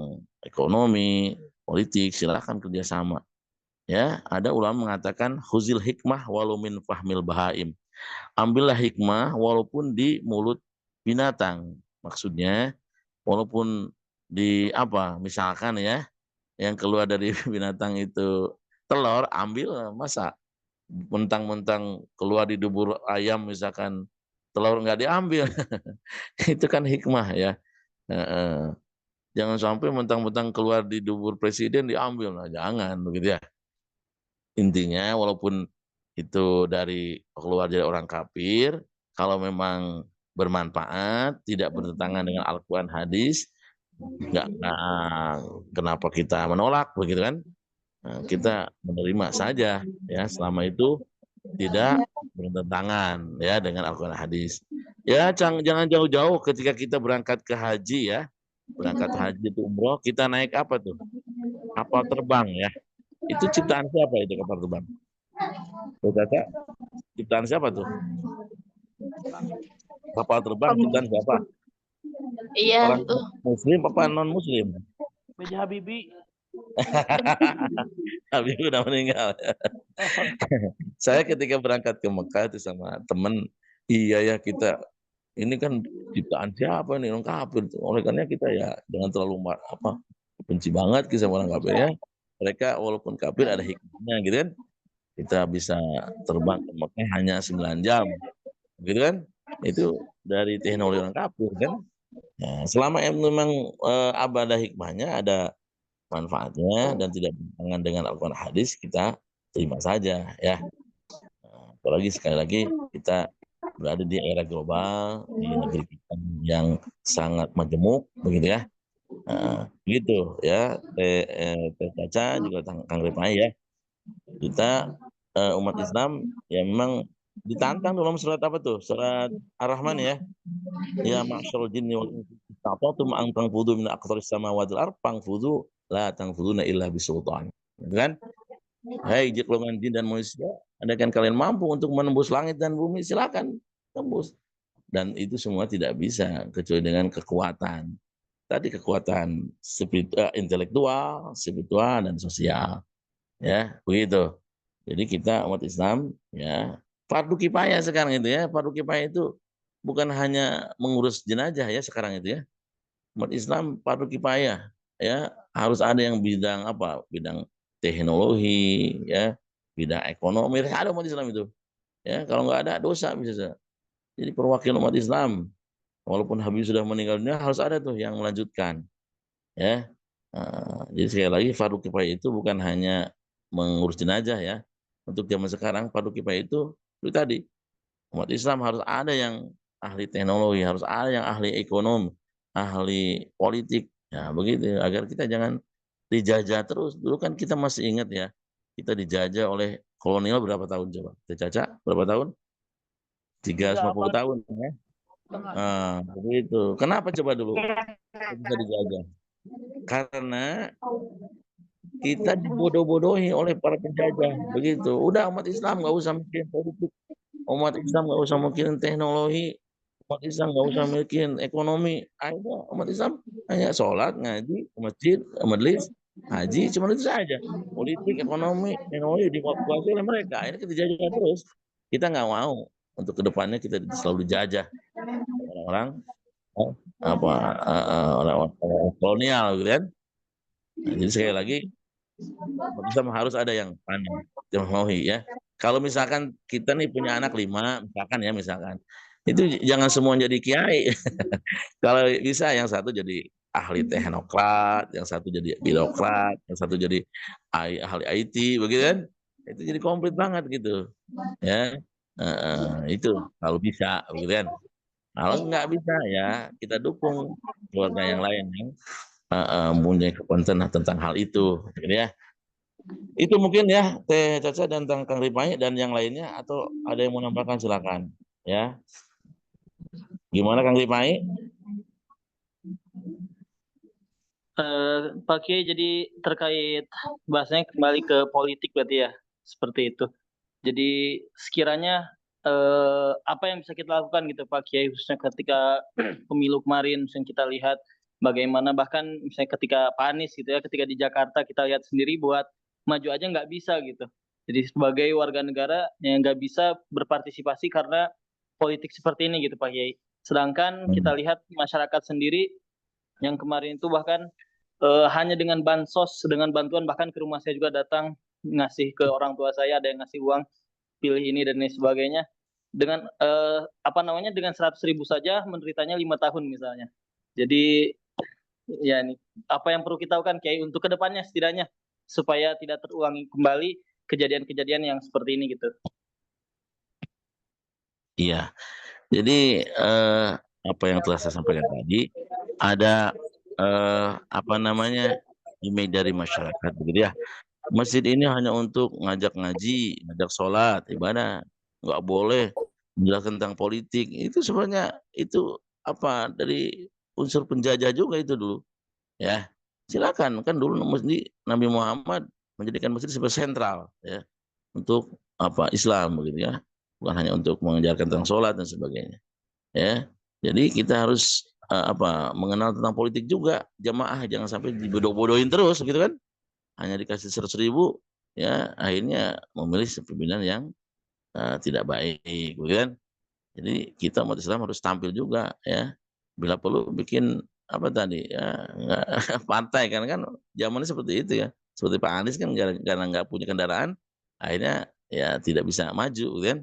ekonomi, politik, silakan kerjasama. Ya, ada ulama mengatakan khuzil hikmah walau min fahmil bahaim. Ambillah hikmah walaupun di mulut binatang. Maksudnya walaupun di misalkan ya, yang keluar dari binatang itu telur, ambil, masa mentang-mentang keluar di dubur ayam misalkan telur nggak diambil. Itu kan hikmah, ya. Jangan sampai mentang-mentang keluar di dubur presiden diambil, nah jangan begitu ya. Intinya walaupun itu keluar dari orang kafir, kalau memang bermanfaat, tidak bertentangan dengan Al-Quran hadis, nggak kenapa kita menolak, begitu kan? Nah, kita menerima saja, ya, selama itu tidak bertentangan, ya, dengan Al-Quran hadis. Ya, jangan jauh-jauh ketika kita berangkat ke haji, ya, berangkat haji itu umroh, kita naik apa tuh? Kapal terbang, ya. Itu ciptaan siapa itu kapal terbang? Kata ciptaan siapa tuh? Kapal terbang ciptaan siapa? Iya, Orang tuh. Muslim apa non Muslim? B.J. Habibie. Habibie udah meninggal. Saya ketika berangkat ke Mekah itu sama temen, iya ya, kita ini kan ciptaan siapa nih, orang kafir. Oleh karena kita ya jangan terlalu benci banget kisah orang kafir, ya. Mereka walaupun kafir ada hikmahnya, gitu kan. Kita bisa terbang ke Mekah hanya 9 jam, gitu kan. Itu dari teknologi orang kafir, kan. Nah, selama memang ada hikmahnya, ada manfaatnya dan tidak bertentangan dengan Al-Quran hadis, kita terima saja, ya. Apalagi sekali lagi kita berada di era global, di negeri kita yang sangat majemuk, begitu ya. Gitu ya, Teh Caca juga Kang Rifai, ya. Kita umat Islam ya memang ditantang dalam surat apa tuh? Surat Ar-Rahman, ya. Ya ma'syarul jinni wal insi istata'tum an tanfudhu min aqtaris samawati wal ardh fanfudhu la tanfudhuna illa bisultan. Kan? Hai golongan jin dan manusia, andaikan kalian mampu untuk menembus langit dan bumi, silakan tembus. Dan itu semua tidak bisa kecuali dengan kekuatan. Tadi kekuatan intelektual, spiritual, dan sosial. Ya, begitu. Jadi kita umat Islam, ya, fardu kifayah sekarang itu, ya. Fardu kifayah itu bukan hanya mengurus jenazah, ya, sekarang itu, ya. Umat Islam fardu kifayah, ya, harus ada yang bidang bidang teknologi, ya, bidang ekonomi, ada umat Islam itu, ya. Kalau nggak ada dosa bisa. Jadi perwakilan umat Islam, walaupun Habib sudah meninggal dunia, harus ada tuh yang melanjutkan, ya. Jadi sekali lagi fardu kifayah itu bukan hanya mengurus jenazah, ya. Untuk zaman sekarang fardu kifayah itu tadi, umat Islam harus ada yang ahli teknologi, harus ada yang ahli ekonomi, ahli politik, ya, begitu, agar kita jangan dijajah terus. Dulu kan kita masih ingat, ya, kita dijajah oleh kolonial berapa tahun coba? Kita Caca berapa tahun? 350 tahun, ya. Begitu. Kenapa coba dulu kita dijajah? Karena kita dibodoh-bodohi oleh para penjajah, begitu. Udah, umat Islam nggak usah mikirin politik, umat Islam nggak usah mikirin teknologi, umat Islam nggak usah mikirin ekonomi. Ayo, umat Islam hanya sholat, ngaji, ke masjid, majelis, haji, cuma itu saja. Politik, ekonomi, teknologi dikuasai oleh mereka. Ini kita jajah terus. Kita nggak mau untuk kedepannya kita selalu dijajah orang-orang orang kolonial, gitu kan. Nah, jadi sekali lagi Umat Islam harus ada yang panen, yang memenuhi ya. Kalau misalkan kita nih punya anak 5, misalkan, itu jangan semua jadi kiai. Kalau bisa yang satu jadi ahli teknokrat, yang satu jadi birokrat, yang satu jadi ahli IT, begitu kan? Itu jadi komplit banget gitu, ya. Itu kalau bisa, begitu kan? Kalau nggak bisa ya kita dukung keluarga yang lain yang punya concern tentang hal itu, gitu ya. Itu mungkin ya Teh Caca dan Kang Rifai dan yang lainnya, atau ada yang mau nambahkan silakan ya. Gimana Kang Rifai? Pak Kiai, jadi terkait bahasanya kembali ke politik berarti ya, seperti itu. Jadi sekiranya apa yang bisa kita lakukan gitu Pak Kiai, khususnya ketika pemilu kemarin, misalnya kita lihat bagaimana, bahkan misalnya ketika Pak Anies gitu ya, ketika di Jakarta kita lihat sendiri buat maju aja nggak bisa gitu. Jadi sebagai warga negara yang nggak bisa berpartisipasi karena politik seperti ini gitu Pak Kiai. Sedangkan kita lihat masyarakat sendiri yang kemarin itu bahkan hanya dengan bansos, dengan bantuan, bahkan ke rumah saya juga datang ngasih ke orang tua saya, ada yang ngasih uang pilih ini dan lain sebagainya, dengan dengan 100.000 saja menderitanya 5 tahun misalnya. Jadi ya ini apa yang perlu kita lakukan Kiai untuk kedepannya setidaknya supaya tidak terulangi kembali kejadian-kejadian yang seperti ini gitu. Iya. Jadi apa yang telah saya sampaikan tadi, ada image dari masyarakat begitu ya. Masjid ini hanya untuk ngajak ngaji, ngajak sholat, ibadah, nggak boleh menjelaskan tentang politik. Itu sebenarnya itu dari unsur penjajah juga itu dulu, ya. Silakan, kan dulu Nabi Muhammad menjadikan masjid sebagai sentral, ya, untuk Islam begitu ya, bukan hanya untuk mengajarkan tentang sholat dan sebagainya, ya. Jadi kita harus mengenal tentang politik juga, jamaah jangan sampai dibodoh-bodohin terus gitu kan, hanya dikasih 100.000 ya akhirnya memilih pimpinan yang tidak baik, gitu kan. Jadi kita umat Islam harus tampil juga ya, bila perlu bikin ya nggak pantai kan zamannya seperti itu ya, seperti Pak Anies kan karena nggak punya kendaraan akhirnya ya tidak bisa maju, gitu kan.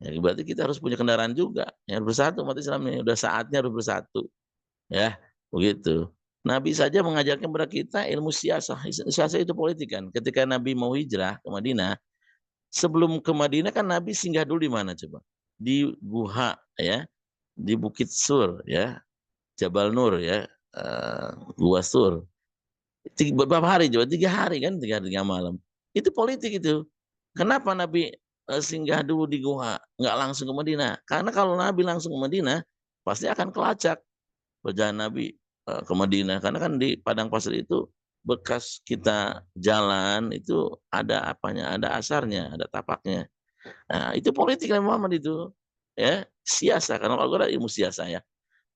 Ya, berarti kita harus punya kendaraan juga, ya harus bersatu umat Islam ini, udah saatnya harus bersatu ya, begitu. Nabi saja mengajarkan kepada kita ilmu siasah. Siasah itu politik kan. Ketika Nabi mau hijrah ke Madinah, sebelum ke Madinah kan Nabi singgah dulu di mana coba? Di Guha ya, di Bukit Sur ya, Jabal Nur ya, Gua Sur. Berapa hari coba? 3 hari kan, 3 hari 3 malam. Itu politik itu. Kenapa Nabi singgah dulu di Guha, nggak langsung ke Madinah? Karena kalau Nabi langsung ke Madinah, pasti akan kelacak perjalanan Nabi ke Madinah, karena kan di padang pasir itu bekas kita jalan itu ada asarnya, ada tapaknya. Nah, itu politik Nabi Muhammad itu, ya, siasa, karena kalau ilmu siasa ya.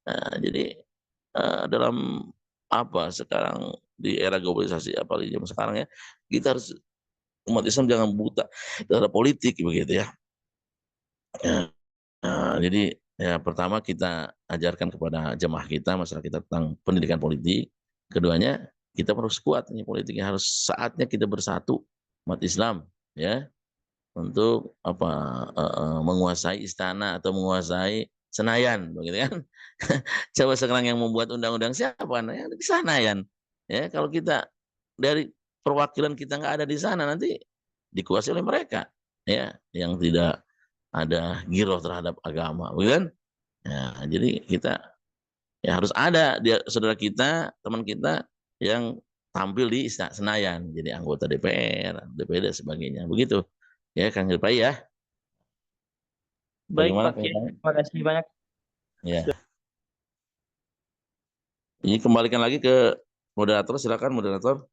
Nah, jadi dalam sekarang di era globalisasi apalagi zaman sekarang ya, kita harus, umat Islam jangan buta terhadap politik begitu ya. Jadi ya pertama kita ajarkan kepada jemaah kita, masyarakat kita tentang pendidikan politik. Keduanya kita harus kuat nih politiknya, harus saatnya kita bersatu umat Islam ya, untuk menguasai istana atau menguasai Senayan begitu kan. Coba sekarang yang membuat undang-undang siapa? Nah, yang di Senayan. Ya, kalau kita dari perwakilan kita nggak ada di sana, nanti dikuasai oleh mereka ya, yang tidak ada giroh terhadap agama, bukan? Nah, jadi kita ya harus ada dia, saudara kita, teman kita yang tampil di Senayan, jadi anggota DPR, DPD dan sebagainya. Begitu ya Kang Hilpai ya. Baik Bagaimana Pak Kang Kiai, Hilpai? terima kasih banyak. Ya. Ini kembalikan lagi ke moderator, silakan moderator.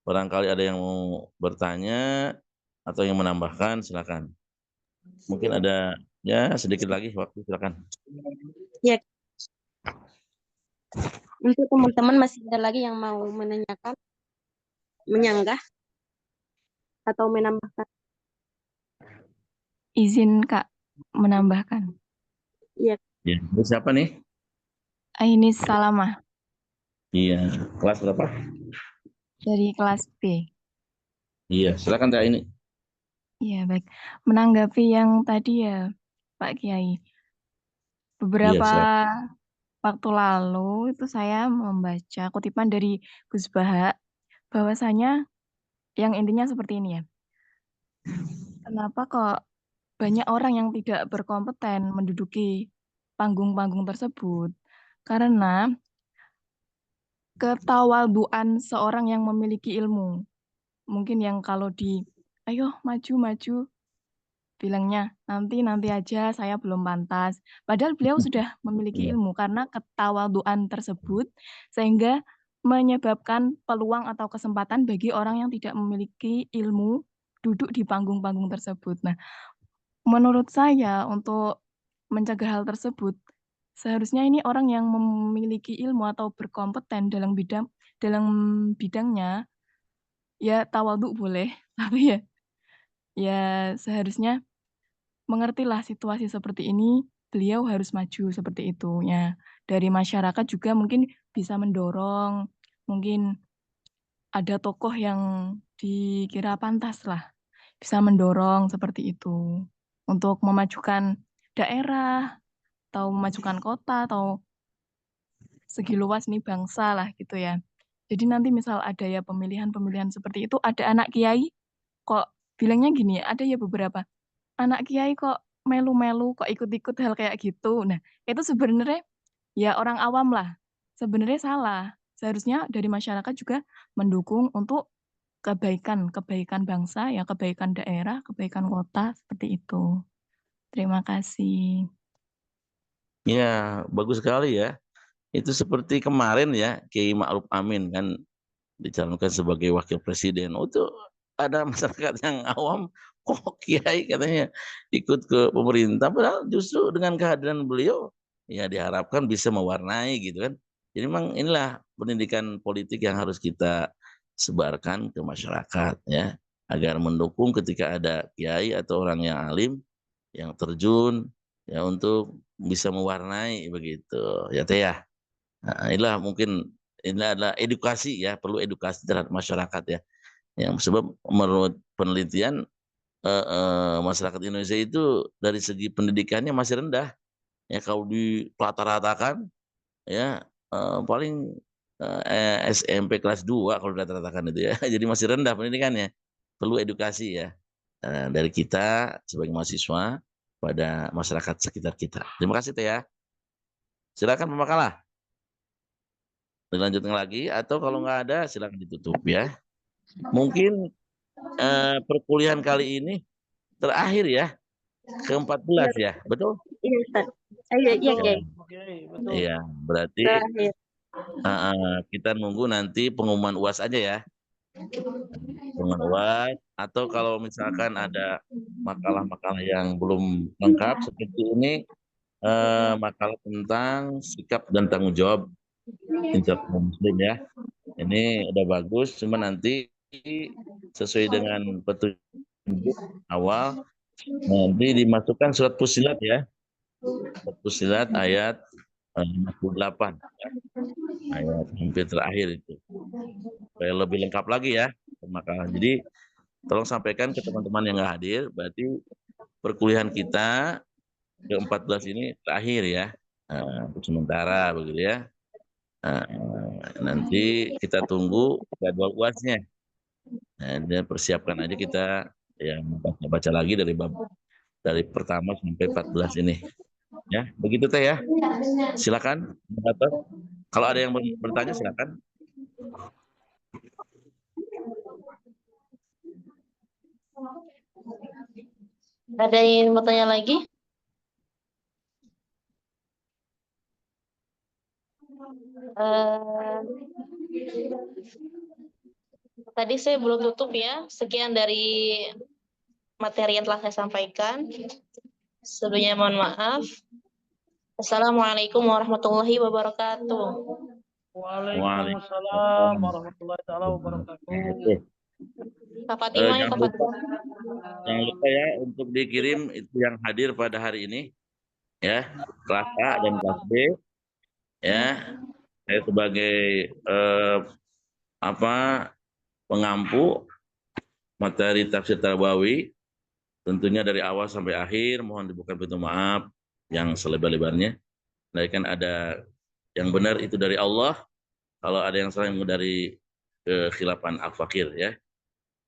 Barangkali ada yang mau bertanya atau yang menambahkan, silakan. Mungkin ada ya sedikit lagi waktu, silakan. Ya, untuk teman-teman masih ada lagi yang mau menanyakan, menyanggah, atau menambahkan? Izin Kak menambahkan. Iya. Ya, siapa nih? Ainis Salamah Iya, kelas berapa? dari kelas B. Iya, silakan Teh ini. Iya, baik. Menanggapi yang tadi ya, Pak Kiai. Iya, Beberapa silakan. waktu lalu itu saya membaca kutipan dari Gus Baha, bahwasanya yang intinya seperti ini ya. Kenapa kok banyak orang yang tidak berkompeten menduduki panggung-panggung tersebut? Karena ketawaduan seorang yang memiliki ilmu. Mungkin yang kalau ayo maju-maju, bilangnya nanti aja saya belum pantas. Padahal beliau sudah memiliki Iya. ilmu karena ketawaduan tersebut sehingga menyebabkan peluang atau kesempatan bagi orang yang tidak memiliki ilmu duduk di panggung-panggung tersebut. Nah, menurut saya untuk mencegah hal tersebut, seharusnya ini orang yang memiliki ilmu atau berkompeten dalam bidangnya, ya tawadhu boleh, tapi ya seharusnya mengertilah situasi seperti ini, beliau harus maju seperti itu. Ya, dari masyarakat juga mungkin bisa mendorong, mungkin ada tokoh yang dikira pantas lah, bisa mendorong seperti itu untuk memajukan daerah atau memajukan kota atau segi luas nih bangsa lah gitu ya. Jadi nanti misal ada ya pemilihan-pemilihan seperti itu, ada anak kiai kok bilangnya gini, ada ya beberapa anak kiai kok melu-melu, kok ikut-ikut hal kayak gitu. Nah, itu sebenarnya ya orang awam lah. Sebenarnya salah. Seharusnya dari masyarakat juga mendukung untuk kebaikan bangsa, ya kebaikan daerah, kebaikan kota, seperti itu. Terima kasih. Ya, bagus sekali ya. Itu seperti kemarin ya, Kiai Ma'ruf Amin kan dicalonkan sebagai wakil presiden. Oh, itu ada masyarakat yang awam, kok Kiai katanya ikut ke pemerintah, padahal justru dengan kehadiran beliau ya diharapkan bisa mewarnai gitu kan. Jadi memang inilah pendidikan politik yang harus kita sebarkan ke masyarakat ya, agar mendukung ketika ada kiai atau orang yang alim yang terjun ya untuk bisa mewarnai begitu ya Teh ya. Nah, inilah mungkin ini adalah edukasi ya, perlu edukasi terhadap masyarakat ya. Yang sebab menurut penelitian masyarakat Indonesia itu dari segi pendidikannya masih rendah. Ya kalau dirata-ratakan ya paling SMP kelas 2 kalau dirata-ratakan itu ya. Jadi masih rendah pendidikannya. Perlu edukasi ya dari kita sebagai mahasiswa pada masyarakat sekitar kita. Terima kasih Teh ya. Silakan pemakalah. Dilanjutkan lagi atau kalau nggak ada silakan ditutup ya. Mungkin perkuliahan kali ini terakhir ya, Iya, ke-14 ya, betul? iya, Ustaz. Iya, iya, Betul, Ya, Kiai. oke, betul. iya. Berarti Terakhir. kita nunggu nanti pengumuman UAS aja ya, pengumuman UAS. Atau kalau misalkan ada makalah-makalah yang belum lengkap seperti ini, makalah tentang sikap dan tanggung jawab internal Muslim ya. Ini udah bagus, cuma nanti sesuai dengan petunjuk awal nanti dimasukkan surat Fussilat ya. Surat Fussilat ayat 58 ya. Ayat hampir terakhir itu. Supaya lebih lengkap lagi ya makalah. Jadi tolong sampaikan ke teman-teman yang nggak hadir, berarti perkuliahan kita ke-14 ini terakhir ya. Untuk sementara begitu ya. Nanti kita tunggu jadwal UASnya. Dan persiapkan aja kita yang baca lagi dari pertama sampai 14 ini. Ya, begitu Teh ya. Silakan. Kalau ada yang bertanya silakan. Ada yang mau tanya lagi? Eh, tadi saya belum tutup ya. Sekian dari materi yang telah saya sampaikan. Sebelumnya mohon maaf. Assalamualaikum warahmatullahi wabarakatuh. Waalaikumsalam warahmatullahi taala wabarakatuh. Kak Fatimah ya, Kak Jangan lupa, Fatimah. jangan lupa ya untuk dikirim itu yang hadir pada hari ini ya, kelas A dan kelas B ya. Saya sebagai apa pengampu materi tafsir Tarbawi, tentunya dari awal sampai akhir, mohon dibuka pintu maaf yang selebar-lebarnya. Nah, kan ada yang benar itu dari Allah, kalau ada yang salah dari kekhilafan Al-Fakir ya.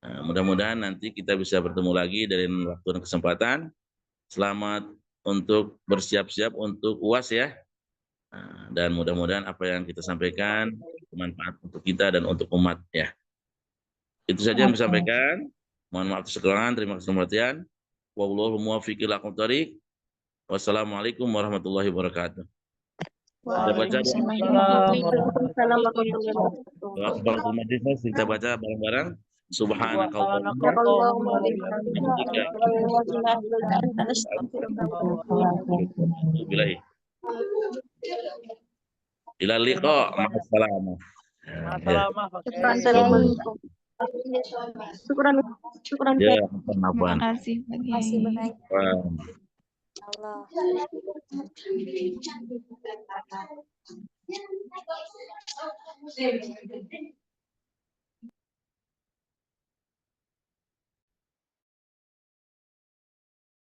Nah, mudah-mudahan nanti kita bisa bertemu lagi dari waktu dan kesempatan. Selamat untuk bersiap-siap untuk UAS ya. Nah, dan mudah-mudahan apa yang kita sampaikan bermanfaat untuk kita dan untuk umat ya. Itu saja yang bisa sampaikan. Mohon maaf atas kekurangan. Terima kasih perhatian. Wallahu muwaffiq ila aqwamit thoriq. Wassalamualaikum warahmatullahi wabarakatuh. Kita baca Waalaikumsalam warahmatullahi wabarakatuh. Akbaratul Majlis, kita baca bareng-bareng. Subhanakallahumma Allahumma wa bihamdika bihamdika ila liqa ma'assalamah. Assalamualaikum. Syukran. Ya, Terima apa-apaan. kasih Pak Kiai. Allah.